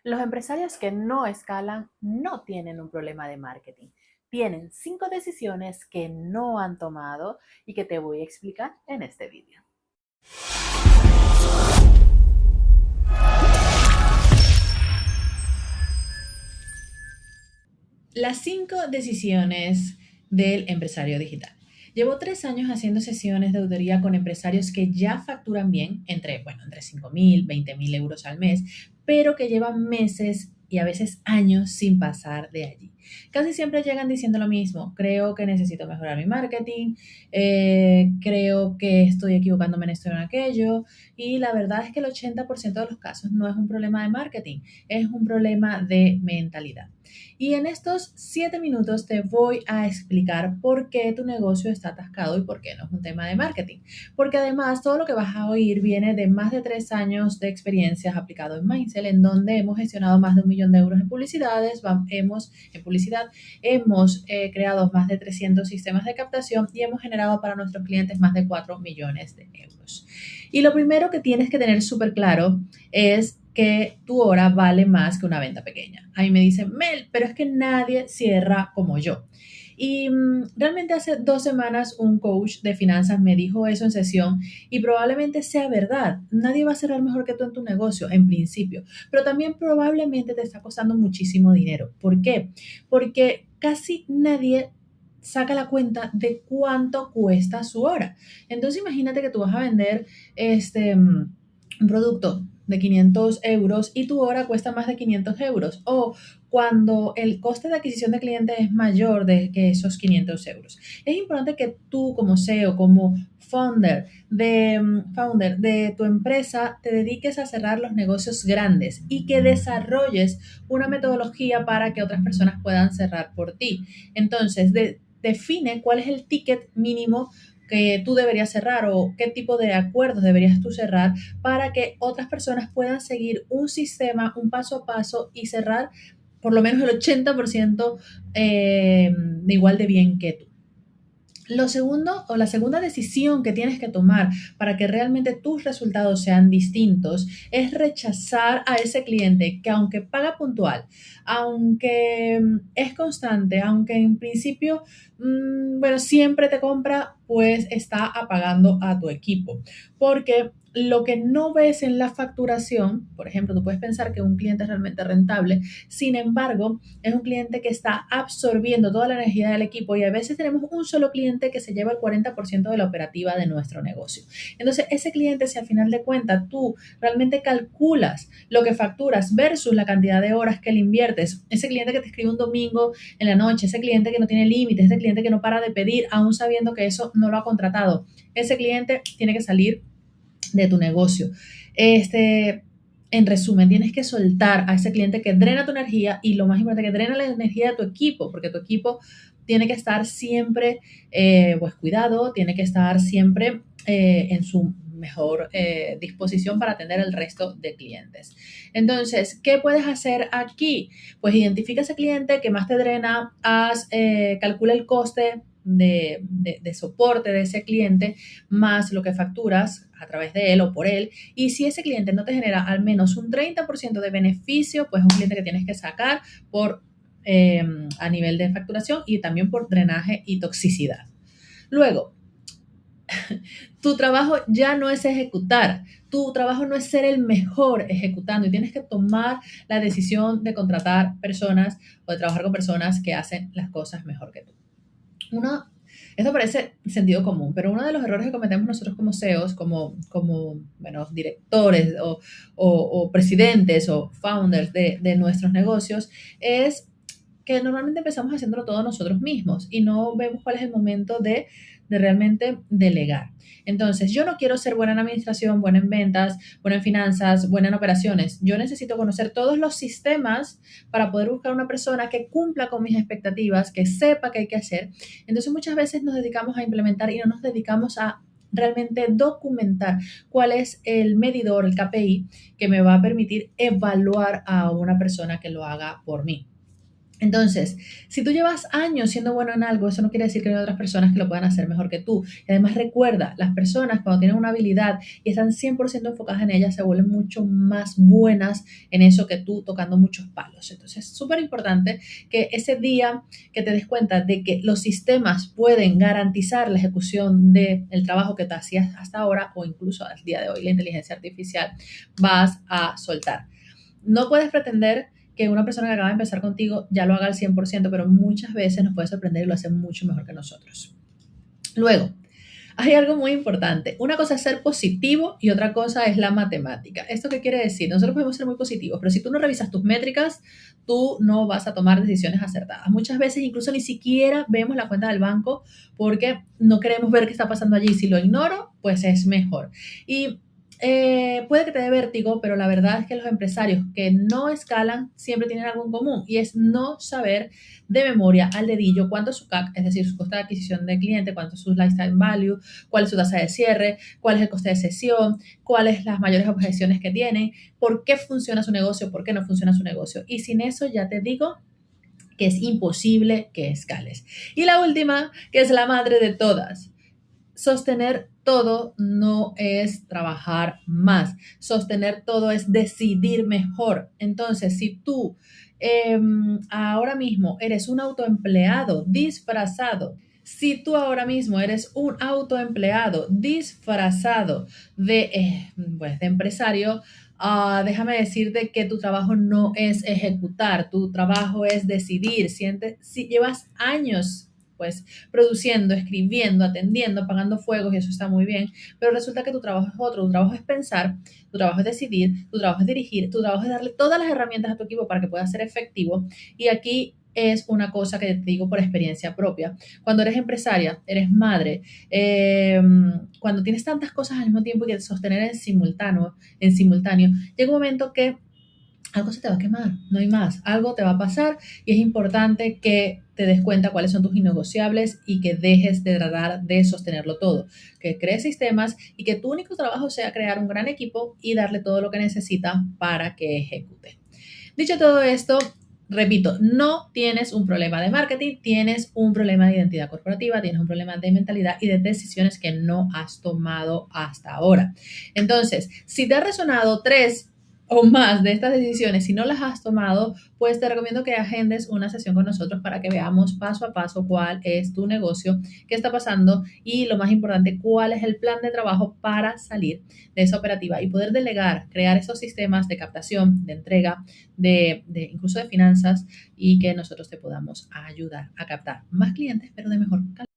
Los empresarios que no escalan no tienen un problema de marketing. Tienen 5 decisiones que no han tomado y que te voy a explicar en este vídeo. Las 5 decisiones del empresario digital. Llevo 3 años haciendo sesiones de auditoría con empresarios que ya facturan bien, entre 5.000, 20.000 euros al mes, pero que llevan meses y a veces años sin pasar de allí. Casi siempre llegan diciendo lo mismo: creo que necesito mejorar mi marketing, creo que estoy equivocándome en esto y en aquello, y la verdad es que el 80% de los casos no es un problema de marketing, es un problema de mentalidad. Y en estos 7 minutos te voy a explicar por qué tu negocio está atascado y por qué no es un tema de marketing. Porque además todo lo que vas a oír viene de más de 3 años de experiencias aplicado en Mindcell, en donde hemos gestionado más de 1 millón de euros en publicidades, hemos creado más de 300 sistemas de captación y hemos generado para nuestros clientes más de 4 millones de euros. Y lo primero que tienes que tener súper claro es que tu hora vale más que una venta pequeña. A mí me dicen: Mel, pero es que nadie cierra como yo. Y realmente hace 2 semanas un coach de finanzas me dijo eso en sesión y probablemente sea verdad. Nadie va a cerrar mejor que tú en tu negocio, en principio, pero también probablemente te está costando muchísimo dinero. ¿Por qué? Porque casi nadie saca la cuenta de cuánto cuesta su hora. Entonces imagínate que tú vas a vender un producto de 500 euros y tu hora cuesta más de 500 euros. O cuando el coste de adquisición de cliente es mayor de que esos 500 euros. Es importante que tú como CEO, como founder de tu empresa, te dediques a cerrar los negocios grandes y que desarrolles una metodología para que otras personas puedan cerrar por ti. Entonces, define cuál es el ticket mínimo que tú deberías cerrar o qué tipo de acuerdos deberías tú cerrar para que otras personas puedan seguir un sistema, un paso a paso y cerrar por lo menos el 80% de igual de bien que tú. Lo segundo o la segunda decisión que tienes que tomar para que realmente tus resultados sean distintos es rechazar a ese cliente que, aunque paga puntual, aunque es constante, aunque en principio, siempre te compra, pues está apagando a tu equipo. Porque lo que no ves en la facturación, por ejemplo, tú puedes pensar que un cliente es realmente rentable, sin embargo, es un cliente que está absorbiendo toda la energía del equipo y a veces tenemos un solo cliente que se lleva el 40% de la operativa de nuestro negocio. Entonces, ese cliente, si al final de cuentas tú realmente calculas lo que facturas versus la cantidad de horas que le inviertes, ese cliente que te escribe un domingo en la noche, ese cliente que no tiene límites, ese cliente que no para de pedir, aún sabiendo que eso no lo ha contratado, ese cliente tiene que salir de tu negocio. En resumen, tienes que soltar a ese cliente que drena tu energía y lo más importante, que drena la energía de tu equipo, porque tu equipo tiene que estar siempre pues cuidado, tiene que estar siempre en su mejor disposición para atender el resto de clientes. Entonces, ¿qué puedes hacer aquí? Pues identifica ese cliente que más te drena, calcula el coste de soporte de ese cliente más lo que facturas a través de él o por él. Y si ese cliente no te genera al menos un 30% de beneficio, pues es un cliente que tienes que sacar por, a nivel de facturación y también por drenaje y toxicidad. Luego, tu trabajo ya no es ejecutar, tu trabajo no es ser el mejor ejecutando y tienes que tomar la decisión de contratar personas o de trabajar con personas que hacen las cosas mejor que tú. Uno, esto parece sentido común, pero uno de los errores que cometemos nosotros como CEOs, como directores o presidentes o founders de nuestros negocios, es que normalmente empezamos haciéndolo todos nosotros mismos y no vemos cuál es el momento de realmente delegar. Entonces, yo no quiero ser buena en administración, buena en ventas, buena en finanzas, buena en operaciones. Yo necesito conocer todos los sistemas para poder buscar una persona que cumpla con mis expectativas, que sepa qué hay que hacer. Entonces, muchas veces nos dedicamos a implementar y no nos dedicamos a realmente documentar cuál es el medidor, el KPI, que me va a permitir evaluar a una persona que lo haga por mí. Entonces, si tú llevas años siendo bueno en algo, eso no quiere decir que no hay otras personas que lo puedan hacer mejor que tú. Y además recuerda, las personas cuando tienen una habilidad y están 100% enfocadas en ella, se vuelven mucho más buenas en eso que tú tocando muchos palos. Entonces, es súper importante que ese día que te des cuenta de que los sistemas pueden garantizar la ejecución del trabajo que te hacías hasta ahora o incluso al día de hoy, la inteligencia artificial, vas a soltar. No puedes pretender que una persona que acaba de empezar contigo ya lo haga al 100%, pero muchas veces nos puede sorprender y lo hace mucho mejor que nosotros. Luego, hay algo muy importante. Una cosa es ser positivo y otra cosa es la matemática. ¿Esto qué quiere decir? Nosotros podemos ser muy positivos, pero si tú no revisas tus métricas, tú no vas a tomar decisiones acertadas. Muchas veces incluso ni siquiera vemos la cuenta del banco porque no queremos ver qué está pasando allí. Si lo ignoro, pues es mejor. Y puede que te dé vértigo, pero la verdad es que los empresarios que no escalan siempre tienen algo en común y es no saber de memoria al dedillo cuánto es su CAC, es decir, su costo de adquisición de cliente, cuánto es su lifetime value, cuál es su tasa de cierre, cuál es el coste de sesión, cuáles las mayores objeciones que tienen, por qué funciona su negocio, por qué no funciona su negocio. Y sin eso ya te digo que es imposible que escales. Y la última, que es la madre de todas. Sostener todo no es trabajar más. Sostener todo es decidir mejor. Entonces, si tú ahora mismo eres un autoempleado disfrazado, si tú ahora mismo eres un autoempleado disfrazado pues, de empresario, déjame decirte que tu trabajo no es ejecutar, tu trabajo es decidir. Si llevas años pues produciendo, escribiendo, atendiendo, apagando fuegos y eso está muy bien, pero resulta que tu trabajo es otro, tu trabajo es pensar, tu trabajo es decidir, tu trabajo es dirigir, tu trabajo es darle todas las herramientas a tu equipo para que pueda ser efectivo y aquí es una cosa que te digo por experiencia propia. Cuando eres empresaria, eres madre, cuando tienes tantas cosas al mismo tiempo y que sostener en simultáneo, llega un momento que algo se te va a quemar, no hay más, algo te va a pasar y es importante que te des cuenta cuáles son tus innegociables y que dejes de tratar de sostenerlo todo, que crees sistemas y que tu único trabajo sea crear un gran equipo y darle todo lo que necesita para que ejecute. Dicho todo esto, repito, no tienes un problema de marketing, tienes un problema de identidad corporativa, tienes un problema de mentalidad y de decisiones que no has tomado hasta ahora. Entonces, si te ha resonado tres o más de estas decisiones, si no las has tomado, pues te recomiendo que agendes una sesión con nosotros para que veamos paso a paso cuál es tu negocio, qué está pasando y lo más importante, cuál es el plan de trabajo para salir de esa operativa y poder delegar, crear esos sistemas de captación, de entrega, incluso de finanzas y que nosotros te podamos ayudar a captar más clientes, pero de mejor calidad.